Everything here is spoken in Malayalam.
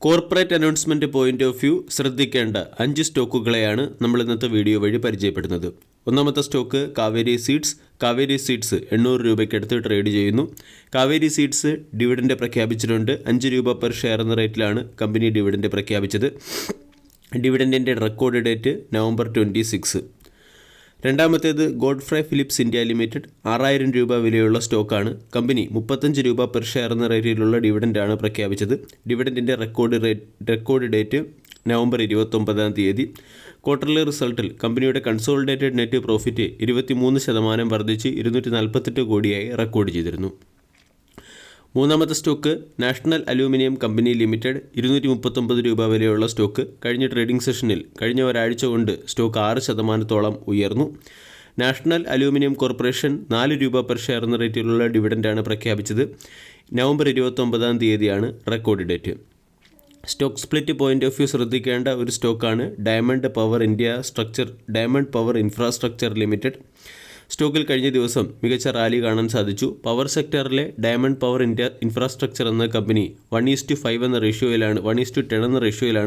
Corporate announcement point of view ശ്രദ്ധിക്കേണ്ട 5 സ്റ്റോക്കുകളെയാണ് നമ്മൾ ഇന്നത്തെ വീഡിയോ വഴി പരിചയപ്പെടുന്നത്. ഒന്നാമത്തെ stock Kaveri Seeds. Kaveri Seeds 800 രൂപയ്ക്കടുത്ത് ട്രേഡ് ചെയ്യുന്നു. കാവേരി സീഡ്സ് ഡിവിഡൻഡ് പ്രഖ്യാപിച്ചിട്ടുണ്ട്. 5 രൂപ പെർ ഷെയർ എന്ന റേറ്റിലാണ് കമ്പനി ഡിവിഡൻഡ് പ്രഖ്യാപിച്ചത്. ഡിവിഡൻഡിൻ്റെ റെക്കോർഡ് ഡേറ്റ് November 26. രണ്ടാമത്തേത് ഗോഡ്ഫ്രൈ ഫിലിപ്സ് ഇന്ത്യ ലിമിറ്റഡ്. 6000 രൂപ വിലയുള്ള സ്റ്റോക്കാണ്. കമ്പനി 35 രൂപ പെർ ഷെയർ എന്ന റേറ്റിലുള്ള ഡിവിഡൻഡാണ് പ്രഖ്യാപിച്ചത്. ഡിവിഡൻഡിൻ്റെ റെക്കോർഡ് ഡേറ്റ് November 29. ക്വാർട്ടർലി റിസൾട്ടിൽ കമ്പനിയുടെ കൺസോളിഡേറ്റഡ് നെറ്റ് പ്രോഫിറ്റ് 23% വർദ്ധിച്ച് 248 കോടിയായി റെക്കോർഡ് ചെയ്തിരുന്നു. മൂന്നാമത്തെ stock national aluminium company limited. 239 രൂപ വിലയുള്ള സ്റ്റോക്ക്. കഴിഞ്ഞ ട്രേഡിംഗ് സെഷനിൽ കഴിഞ്ഞ ഒരാഴ്ച കൊണ്ട് സ്റ്റോക്ക് 6% ഉയർന്നു. നാഷണൽ അലൂമിനിയം കോർപ്പറേഷൻ 4 രൂപ പെർ ഷെയർ എന്ന റേറ്റിലുള്ള ഡിവിഡൻഡാണ് പ്രഖ്യാപിച്ചത്. November 29 record date. Stock split point of view ശ്രദ്ധിക്കേണ്ട ഒരു സ്റ്റോക്കാണ് ഡയമണ്ട് പവർ ഇൻഫ്രാസ്ട്രക്ചർ ലിമിറ്റഡ്. സ്റ്റോക്കിൽ കഴിഞ്ഞ ദിവസം മികച്ച റാലി കാണാൻ സാധിച്ചു. പവർ സെക്ടറിലെ ഡയമണ്ട് പവർ ഇൻഫ്രാസ്ട്രക്ചർ എന്ന കമ്പനി 1:5 എന്ന റേഷ്യോയിലാണ് 1:10 എന്ന റേഷ്യോയിലാണ്